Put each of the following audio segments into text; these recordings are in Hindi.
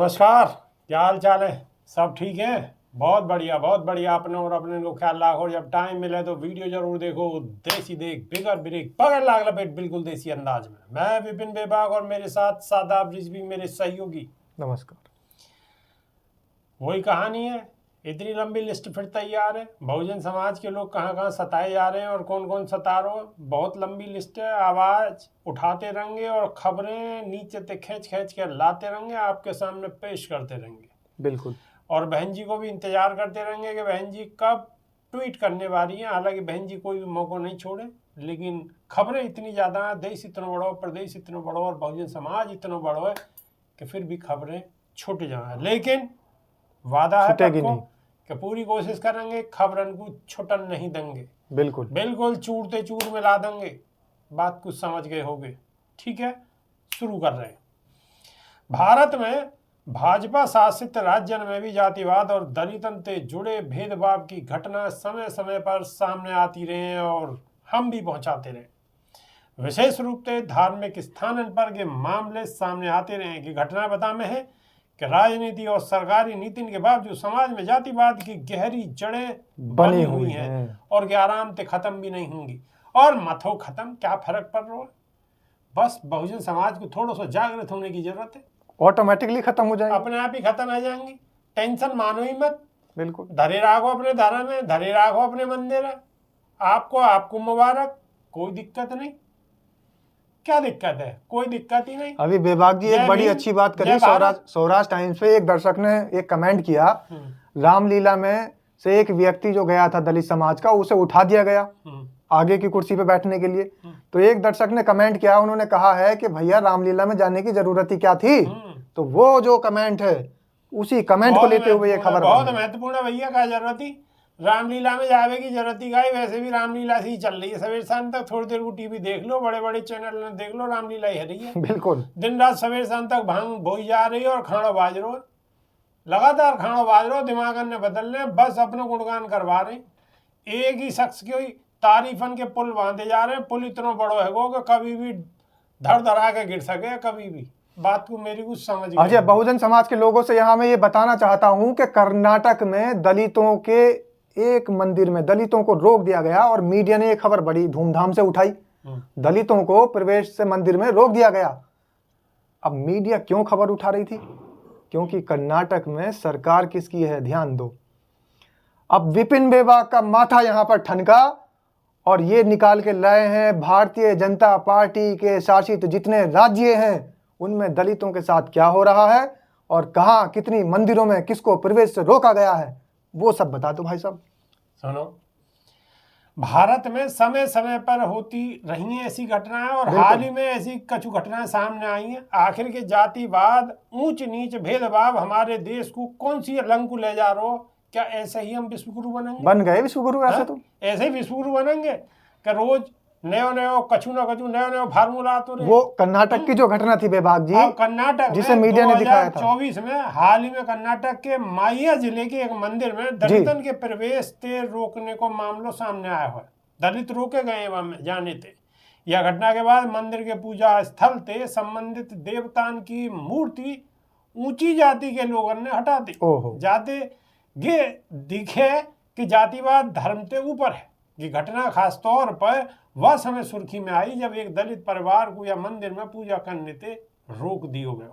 नमस्कार, क्या हाल चाल है? सब ठीक है? बहुत बढ़िया। अपने और अपने को ख्याल रखो। जब टाइम मिले तो वीडियो जरूर देखो। देसी देख बिगर ब्रेक पकड़ लाग लपेट बिल्कुल देसी अंदाज में। मैं विपिन बेबाग और मेरे साथ सादाब रिजवी मेरे सहयोगी। नमस्कार। वही कहानी है, इतनी लंबी लिस्ट फिर तैयार है। बहुजन समाज के लोग कहाँ कहाँ सताए जा रहे हैं और कौन कौन सता रहे हो, बहुत लंबी लिस्ट है। आवाज उठाते रहेंगे और खबरें नीचे तक खींच खींच के लाते रहेंगे, आपके सामने पेश करते रहेंगे। बिल्कुल। और बहन जी को भी इंतजार करते रहेंगे कि बहन जी कब ट्वीट करने वाली हैं। हालांकि बहन जी कोई भी मौका नहीं छोड़े, लेकिन खबरें इतनी ज़्यादा हैं, देश इतना बड़ा, प्रदेश इतना बड़ा और बहुजन समाज इतना बड़ा है कि फिर भी खबरें छूट जाए। लेकिन वादा है सबको कि पूरी कोशिश करेंगे, खबरन को छुटन नहीं देंगे। बिल्कुल चूरते चूर में ला देंगे। बात कुछ समझ गए होगे? ठीक है, शुरू कर रहे हैं। भारत में भाजपा शासित राज्य में भी जातिवाद और दलितन से जुड़े भेदभाव की घटना समय समय पर सामने आती रहे और हम भी पहुंचाते रहे। विशेष रूप से धार्मिक स्थानन पर के मामले सामने आते रहे कि घटना बता में है कि राजनीति और सरकारी नीति के बावजूद समाज में जातिवाद की गहरी जड़ें बनी हुई हैं और कि आराम से खत्म भी नहीं होंगी। और मथो खत्म क्या फर्क पड़ रहा है? बस बहुजन समाज को थोड़ा सा जागृत होने की जरूरत है, ऑटोमेटिकली खत्म हो जाएगी, अपने आप ही खत्म हो जाएंगी। टेंशन मानो ही मत। बिल्कुल। धरे राखो अपने धर्म में, धरे राखो अपने मंदिर है। आपको मुबारक, कोई दिक्कत नहीं। क्या दिक्कत है? कोई दिक्कत ही नहीं। अभी बेबाग जी एक बड़ी अच्छी बात करी। स्वराज टाइम्स पे एक दर्शक ने एक कमेंट किया, रामलीला में से एक व्यक्ति जो गया था दलित समाज का, उसे उठा दिया गया आगे की कुर्सी पे बैठने के लिए। तो एक दर्शक ने कमेंट किया, उन्होंने कहा है कि भैया रामलीला में जाने की जरूरत ही क्या थी। तो वो जो कमेंट है, उसी कमेंट को लेते हुए ये खबर बहुत महत्वपूर्ण है भैया। क्या जरूरत थी रामलीला में जावे की? जरूरत ही गाई, वैसे भी रामलीला से ही चल रही है सवेर शाम तक। थोड़ी देर को टीवी देख लो, बड़े बड़े चैनल में देख लो, रामलीला ही रही है। बिल्कुल। दिन रात सवेर शाम तक भांग बोई जा रही है और खाना बाज रो, लगातार खाना बाज रो, दिमाग ने बदल रहे, बस अपने गुणगान करवा रहे। एक ही शख्स की तारीफन के पुल बांधे जा रहे हैं। पुल इतना बड़ा है कि कभी भी धड़ धड़ा के गिर सके, कभी भी। बात को मेरी कुछ समझ अजय, बहुजन समाज के लोगों से यहाँ मैं ये बताना चाहता हूँ कि कर्नाटक में दलितों के एक मंदिर में दलितों को रोक दिया गया और मीडिया ने ये खबर बड़ी धूमधाम से उठाई। दलितों को प्रवेश से मंदिर में रोक दिया गया। अब मीडिया क्यों खबर उठा रही थी? क्योंकि कर्नाटक में सरकार किसकी है, ध्यान दो। अब विपिन बेबाग का माथा यहाँ पर ठनका और ये निकाल के लाए हैं भारतीय जनता पार्टी के शासित जितने राज्य हैं उनमें दलितों के साथ क्या हो रहा है और कहाँ कितनी मंदिरों में किसको प्रवेश से रोका गया है, वो सब बता दो भाई साहब। सुनो, भारत में समय समय पर होती रही हैं ऐसी घटनाएं और हाल ही में ऐसी कछु घटनाएं सामने आई हैं। आखिर के जातिवाद, ऊंच नीच भेदभाव हमारे देश को कौन सी अलंग को ले जा रहा हो? क्या ऐसे ही हम विश्वगुरु बनेंगे? बन गए विश्वगुरु ऐसे? तो ऐसे ही विश्वगुरु बनेंगे कि रोज नयो कछु ना कछु नयो फार्मूला तो रहे। वो कर्नाटक की जो घटना थी बेबाग जी, कर्नाटक जिसे मीडिया ने दिखाया था 2024 में, हाल ही में कर्नाटक के माइया जिले के एक मंदिर में दलितन के प्रवेश से रोकने को मामला सामने आया हुआ है। दलित रोके गए वहां जाने थे। यह घटना के बाद मंदिर के पूजा स्थल से संबंधित देवतान की मूर्ति ऊंची जाति के लोगों ने हटा दी। जाते ये दिखे कि जातिवाद धर्म से ऊपर है। ये घटना खास तौर पर वह समय सुर्खी में आई जब एक दलित परिवार को या मंदिर में पूजा करने से रोक दिया गया।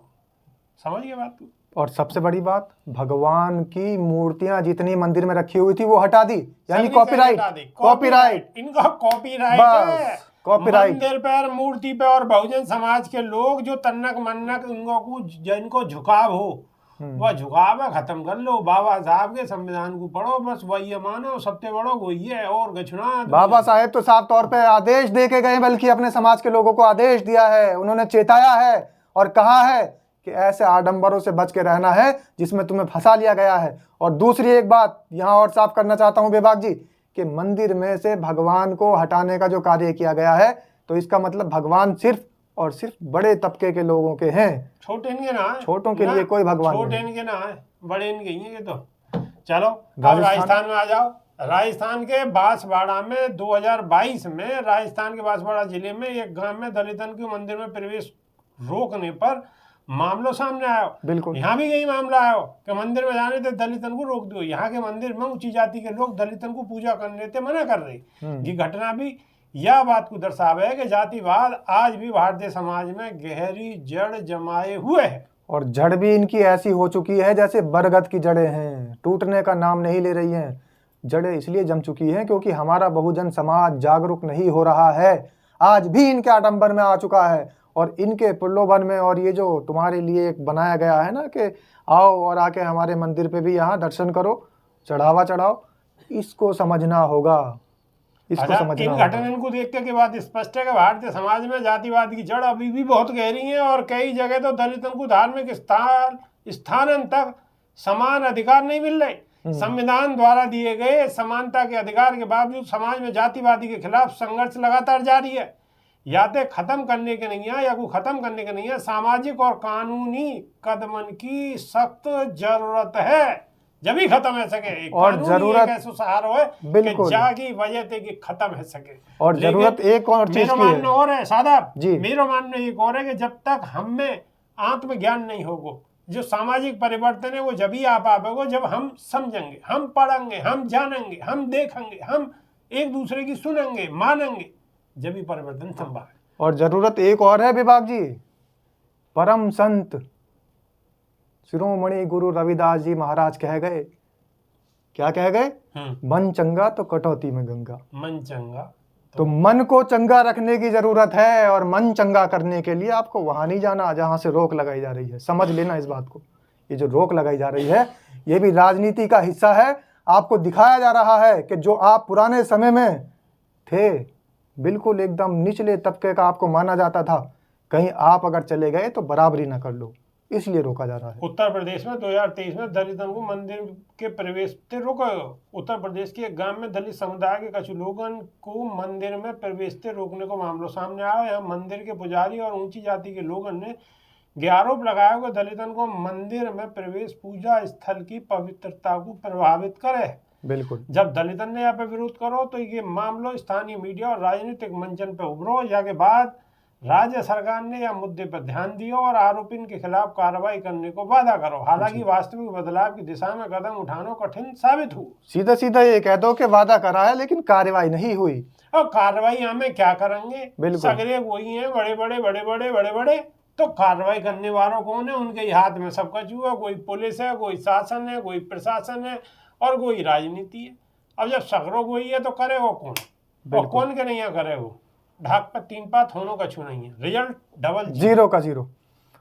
समझ गए बात को? और सबसे बड़ी बात, भगवान की मूर्तियां जितनी मंदिर में रखी हुई थी वो हटा दी, यानी कॉपीराइट इनका कॉपीराइट है। मंदिर पर, मूर्ति पे और बहुजन समाज के लोग जो तन्नक मन्नक जिनको झुकाव हो, वह झुकाव खत्म कर लो। बाबा साहब के संविधान को पढ़ो, बस वही मानो, सबसे बड़ो वही है और गछना। बाबा साहेब तो साफ तौर पे आदेश दे के गए, बल्कि अपने समाज के लोगों को आदेश दिया है, उन्होंने चेताया है और कहा है कि ऐसे आडंबरों से बच के रहना है जिसमें तुम्हें फंसा लिया गया है। और दूसरी एक बात यहाँ और साफ करना चाहता हूँ बेबाग जी, कि मंदिर में से भगवान को हटाने का जो कार्य किया गया है, तो इसका मतलब भगवान सिर्फ और सिर्फ बड़े तबके के लोगों के हैं, छोटे इनके ना है। छोटों के लिए कोई भगवान छोटे इनके ना है, बड़े इनके ही हैं। तो चलो अब राजस्थान में आ जाओ। राजस्थान के बांसवाड़ा में 2022 में राजस्थान के बांसवाड़ा जिले में एक गांव में दलितन के मंदिर में प्रवेश रोकने पर मामलो सामने आयो। बिल्कुल। यहाँ भी यही मामला आयो कि मंदिर में जाने थे दलितन को रोक दो। यहाँ के मंदिर में ऊंची जाति के लोग दलितन को पूजा करने थे मना कर रहे। ये घटना भी यह बात को दर्शावे है कि जातिवाद आज भी भारतीय समाज में गहरी जड़ जमाए हुए है, और जड़ भी इनकी ऐसी हो चुकी है जैसे बरगद की जड़ें हैं, टूटने का नाम नहीं ले रही हैं। जड़ें इसलिए जम चुकी हैं क्योंकि हमारा बहुजन समाज जागरूक नहीं हो रहा है, आज भी इनके आडंबर में आ चुका है और इनके प्रलोभन में। और ये जो तुम्हारे लिए एक बनाया गया है ना कि आओ और आके हमारे मंदिर पे भी यहाँ दर्शन करो, चढ़ावा चढ़ाओ, इसको समझना होगा, इसको समझना इन होगा। घटनाओं को देख के बात स्पष्ट है कि भारतीय समाज में जातिवाद की जड़ अभी भी बहुत गहरी है और कई जगह तो दलितों को धार्मिक स्थान तक समान अधिकार नहीं मिल रहे। संविधान द्वारा दिए गए समानता के अधिकार के बावजूद समाज में जातिवादी के खिलाफ संघर्ष लगातार जारी है। या तो खत्म करने के नहीं है या को खत्म करने के नहीं है, सामाजिक और कानूनी कदमन की सख्त जरूरत है, जब भी खत्म हो सके। और जरूरत ऐसा सहारा है बिल्कुल जागी वजह थे कि खत्म हो सके। और जरूरत एक और चीज मेरा की है मानना और है साहब जी, मेरा मानना एक और है कि जब तक हम में आत्मज्ञान नहीं होगा, जो सामाजिक परिवर्तन है वो जब ही आ पाएगा जब हम समझेंगे, हम पढ़ेंगे, हम जानेंगे, हम देखेंगे, हम एक दूसरे की सुनेंगे, मानेंगे, जब ही परिवर्तन संभव है। और जरूरत एक और है विभाग जी, परम संत शिरोमणि गुरु रविदास जी महाराज कह गए, क्या कह गए? मन चंगा तो कटौती में गंगा। मन चंगा तो मन को चंगा रखने की जरूरत है और मन चंगा करने के लिए आपको वहां नहीं जाना जहां से रोक लगाई जा रही है। समझ लेना इस बात को, ये जो रोक लगाई जा रही है ये भी राजनीति का हिस्सा है। आपको दिखाया जा रहा है कि जो आप पुराने समय में थे, बिल्कुल एकदम निचले तबके का आपको माना जाता था, कहीं आप अगर चले गए तो बराबरी ना कर लो, इसलिए रोका जा रहा है। उत्तर प्रदेश में 2023 में दलितों को मंदिर के प्रवेश से रोका। उत्तर प्रदेश के एक गांव में दलित समुदाय के कुछ लोगों को मंदिर में प्रवेश से रोकने को मामला सामने आया। यहाँ मंदिर के पुजारी और ऊंची जाति के लोगों ने आरोप लगाया कि दलितों को मंदिर में प्रवेश पूजा स्थल की पवित्रता को प्रभावित करे। बिल्कुल, जब दलितों ने यहाँ पे विरोध करो तो ये मामला स्थानीय मीडिया और राजनीतिक मंचन पर उभरो। के बाद राज्य सरकार ने यह मुद्दे पर ध्यान दिया और आरोपियों के खिलाफ कार्रवाई करने को वादा करो। हालांकि वास्तविक बदलाव की दिशा में कदम उठाना कठिन साबित हुआ। सीधा सीधा ये कह दो कि वादा करा है लेकिन कार्रवाई नहीं हुई। और कार्रवाई हमें क्या करेंगे? सगरे वही है, बड़े बड़े तो कार्रवाई करने वालों कौन है? उनके ही हाथ में सब कुछ हुआ। कोई पुलिस है, कोई शासन है, कोई प्रशासन है और कोई राजनीति है। अब जब सगरों वही है तो करेगा कौन? और कौन के नहीं करेगा? ढाक पर 3 पात होने का छू नहीं है, रिजल्ट डबल 0 का 0।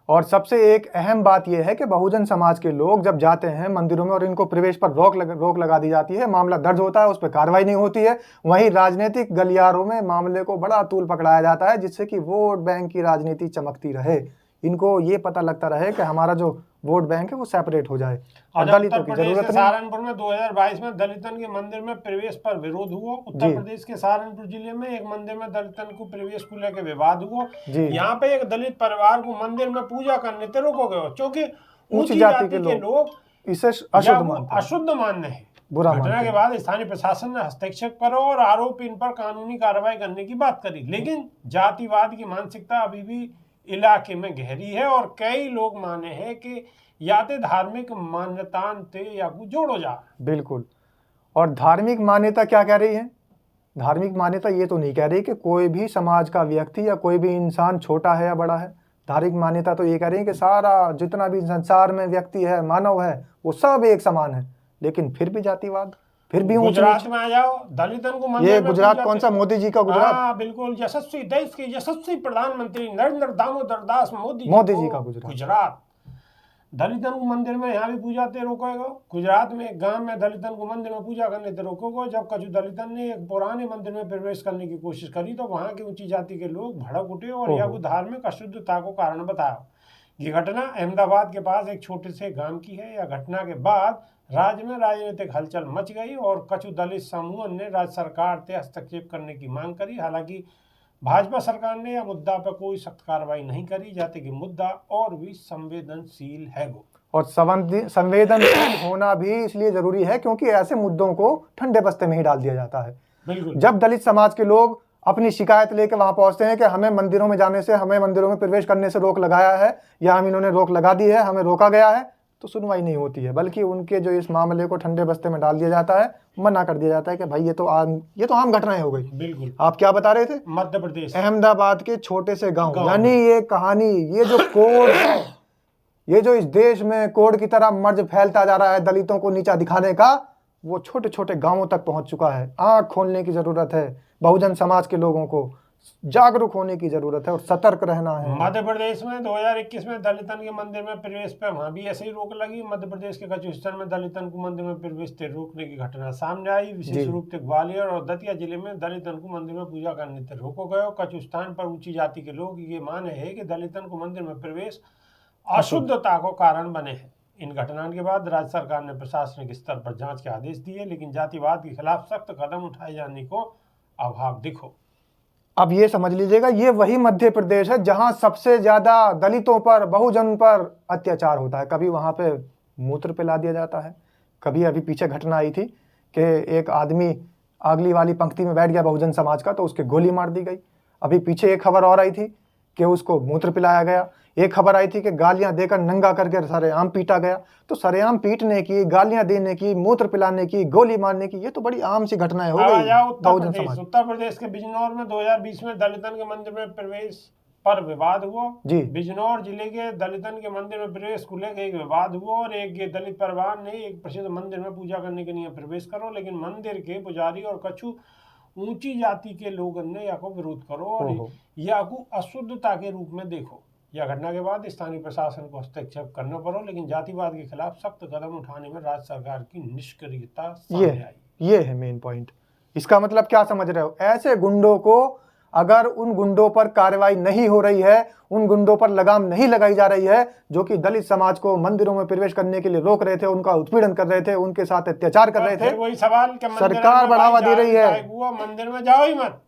और सबसे एक अहम बात यह है कि बहुजन समाज के लोग जब जाते हैं मंदिरों में और इनको प्रवेश पर रोक लगा दी जाती है, मामला दर्ज होता है, उस पर कार्रवाई नहीं होती है। वहीं राजनीतिक गलियारों में मामले को बड़ा तूल पकड़ाया जाता है जिससे कि वोट बैंक की राजनीति चमकती रहे। इनको ये पता लगता रहे कि हमारा जो वोट बैंक है वो सेपरेट हो जाए और दलितों की जरूरत नहीं। सहारनपुर में 2022 में दलितों के मंदिर में प्रवेश पर विरोध हुआ। उत्तर प्रदेश के सहारनपुर जिले में एक मंदिर में दलितों को प्रवेश को लेकर विवाद हुआ। यहाँ पे एक दलित परिवार को मंदिर में पूजा करने से रोका गया क्योंकि ऊंची जाति के लोग इसे अशुद्ध मानने हैं। घटना के बाद स्थानीय प्रशासन ने हस्तक्षेप करो और आरोप इन पर कानूनी कार्रवाई करने की बात करी। लेकिन जातिवाद की मानसिकता अभी भी इलाके में गहरी है और कई लोग माने हैं कि या तो धार्मिक मान्यता से या को जोड़ो जा। बिल्कुल, और धार्मिक मान्यता क्या कह रही है? धार्मिक मान्यता ये तो नहीं कह रही कि कोई भी समाज का व्यक्ति या कोई भी इंसान छोटा है या बड़ा है। धार्मिक मान्यता तो ये कह रही है कि सारा जितना भी संसार में व्यक्ति है, मानव है, वो सब एक समान है। लेकिन फिर भी जातिवाद, फिर भी गुजरात में आ जाओ, दलितों को मंदिर ये गुजरात कौन सा? मोदी जी का गुजरात। हाँ बिल्कुल, यशस्वी देश के यशस्वी प्रधानमंत्री नरेंद्र दामोदर दास मोदी जी का गुजरात। दलितों को मंदिर में यहाँ भी पूजा ते रोकेगा। गुजरात में एक गांव में दलितों को मंदिर में पूजा करने से रोकेगा। जब कछु दलितों ने एक पुराने मंदिर में प्रवेश करने की कोशिश करी तो वहां के ऊंची जाति के लोग भड़क उठे और यह धार्मिक अशुद्धता को कारण बताया। ये घटना अहमदाबाद के पास एक छोटे से गांव की है। यह घटना के बाद राज्य में राजनीतिक हलचल मच गई और कछु दलित समूह ने राज्य सरकार से हस्तक्षेप करने की मांग करी। हालांकि भाजपा सरकार ने यह मुद्दा पर कोई सख्त कार्रवाई नहीं करी, जाते कि मुद्दा और भी संवेदनशील है। और संवेदनशील होना भी इसलिए जरूरी है क्योंकि ऐसे मुद्दों को ठंडे बस्ते में ही डाल दिया जाता है। बिल्कुल, जब दलित समाज के लोग अपनी शिकायत लेके वहां पहुंचते हैं कि हमें मंदिरों में जाने से, हमें मंदिरों में प्रवेश करने से रोक लगाया है, या हम इन्होंने रोक लगा दी है, हमें रोका गया है, तो सुनवाई नहीं होती है, बल्कि उनके जो इस मामले को ठंडे बस्ते में डाल दिया जाता है, मना कर दिया जाता है कि भाई ये तो आम घटनाएं हो गई। बिल्कुल। आप क्या बता रहे थे? मध्य प्रदेश, अहमदाबाद के छोटे से गांव, यानी ये कहानी, ये जो कोड है, ये जो इस देश में कोड की तरह मर्ज फैलता जा रहा है दलितों को नीचा दिखाने का, वो छोटे छोटे गांवों तक पहुंच चुका है। आंख खोलने की जरूरत है, बहुजन समाज के लोगों को जागरूक होने की जरूरत है और सतर्क रहना है। मध्य प्रदेश में 2021 में दलितन के मंदिर में प्रवेश पे वहां भी ऐसे ही रोक लगी। मध्य प्रदेश के कचुस्तान में दलितन को मंदिर में प्रवेश से रोकने की घटना सामने आई। विशेष रूप से ग्वालियर और दतिया जिले में दलितन को मंदिर में पूजा करने से रोको गयो। कचुस्तान पर ऊंची जाति के लोग ये माने है कि दलितन को मंदिर में प्रवेश अशुद्धता को कारण बने हैं। इन घटनाओं के बाद राज्य सरकार ने प्रशासनिक स्तर पर जांच के आदेश दिए, लेकिन जातिवाद के खिलाफ सख्त कदम उठाए जाने को अभाव दिखो। अब ये समझ लीजिएगा, ये वही मध्य प्रदेश है जहां सबसे ज्यादा दलितों पर, बहुजन पर अत्याचार होता है। कभी वहां पे मूत्र पिला दिया जाता है, कभी अभी पीछे घटना आई थी कि एक आदमी अगली वाली पंक्ति में बैठ गया बहुजन समाज का, तो उसके गोली मार दी गई। अभी पीछे एक खबर और आई थी कि उसको मूत्र पिलाया गया। एक खबर आई थी कि गालियां देकर नंगा करके सरेआम पीटा गया। तो सरेआम पीटने की, गालियां देने की, मूत्र पिलाने की, गोली मारने की, ये तो बड़ी आम सी घटनाएं हो गई बहुजन समाज। उत्तर प्रदेश के बिजनौर में 2020 में दलितन के मंदिर में प्रवेश पर विवाद हुआ जी। बिजनौर जिले के दलितन के मंदिर में प्रवेश को लेकर एक विवाद हुआ और एक दलित परिवार ने एक प्रसिद्ध मंदिर में पूजा करने के लिए प्रवेश करो, लेकिन मंदिर के पुजारी और कछु ऊंची जाति के लोगों ने या को विरोध करो और या को अशुद्धता के रूप में देखो। यह घटना के बाद स्थानीय प्रशासन को हस्तक्षेप करना पड़ा, लेकिन जातिवाद के खिलाफ सख्त कदम उठाने में राज्य सरकार की निष्क्रियता सामने आई। ये है मेन पॉइंट। इसका मतलब क्या समझ रहे हो? ऐसे गुंडों को, अगर उन गुंडों पर कार्रवाई नहीं हो रही है, उन गुंडों पर लगाम नहीं लगाई जा रही है जो कि दलित समाज को मंदिरों में प्रवेश करने के लिए रोक रहे थे, उनका उत्पीड़न कर रहे थे, उनके साथ अत्याचार कर रहे थे, वही सवाल सरकार बढ़ावा दे रही है। मंदिर में जाओ ही मत।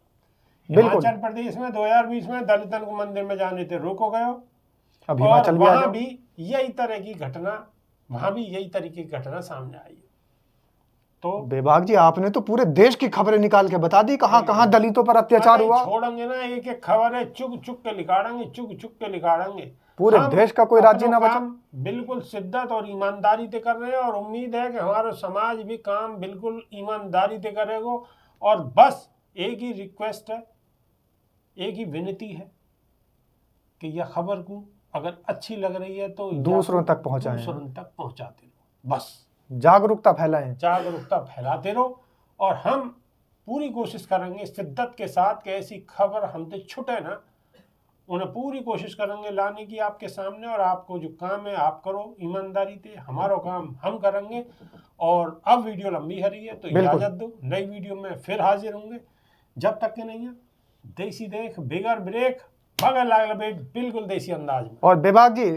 बिल्कुल। हिमाचल प्रदेश में 2020 में दलितन को मंदिर में जाने से रोको गयो। अब हिमाचल भी वहां भी यही तरह की घटना सामने आई। तो बेबाक जी, आपने तो पूरे देश की खबरें निकाल के बता दी, कहां कहां दलितों पर अत्याचार हुआ। छोड़ेंगे ना, एक एक खबर है, चुग चुग के लिखाड़ेंगे। पूरे देश का कोई राज्य ना बचा। बिल्कुल शिद्दत और ईमानदारी से कर रहे हैं और उम्मीद है कि हमारा समाज भी काम बिल्कुल ईमानदारी से करेगा। और बस एक ही रिक्वेस्ट है, एक ही विनती है कि यह खबर को अगर अच्छी लग रही है तो दूसरों तक पहुंचाएं, पहुंचाते रहो। बस जागरूकता फैलाते रहो और हम पूरी कोशिश करेंगे शिद्दत के साथ कि ऐसी खबर हमसे छूटे ना, उन्हें पूरी कोशिश करेंगे लाने की आपके सामने। और आपको जो काम है आप करो ईमानदारी से, हमारा काम हम करेंगे। और अब वीडियो लंबी है रही है तो इजाजत दो, नई वीडियो में फिर हाजिर होंगे। जब तक के नहीं है, देसी देख बिगर ब्रेक बगल लागल बेट, बिल्कुल देसी अंदाज में। और बेबाक जी,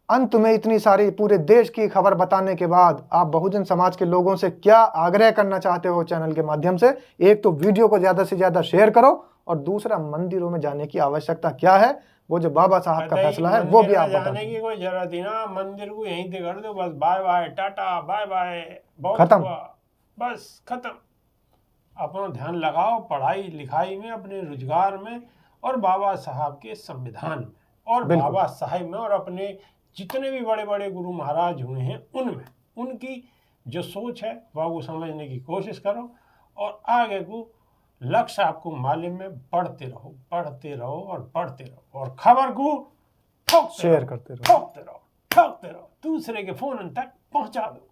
अंत में इतनी सारी पूरे देश की खबर बताने के बाद आप बहुजन समाज के लोगों से क्या आग्रह करना चाहते हो चैनल के माध्यम से? एक तो वीडियो को ज्यादा से ज्यादा शेयर करो, और दूसरा मंदिरों में जाने की आवश्यकता क्या है, वो जो बाबा साहब का फैसला है वो भी आप बताओ। जाने की कोई जरूरत ही ना, मंदिर को यहीं से कर दो बस। Bye bye tata bye bye, खत्म, बस खत्म। अपना ध्यान लगाओ पढ़ाई लिखाई में, अपने रोजगार में, और बाबा साहब के संविधान में, और बाबा साहब में, और अपने जितने भी बड़े बड़े गुरु महाराज हुए हैं उनमें, उनकी जो सोच है वह को समझने की कोशिश करो। और आगे को लक्ष्य आपको मालूम में बढ़ते रहो और खबर को शेयर करते ठोकते रहो, दूसरे के फोन तक पहुंचा दो।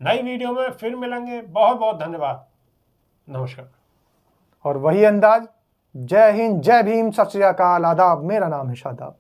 नई वीडियो में फिर मिलेंगे। बहुत बहुत धन्यवाद, नमस्कार। और वही अंदाज, जय हिंद, जय भीम, सत श्री अकाल, आदाब। मेरा नाम है शादाब।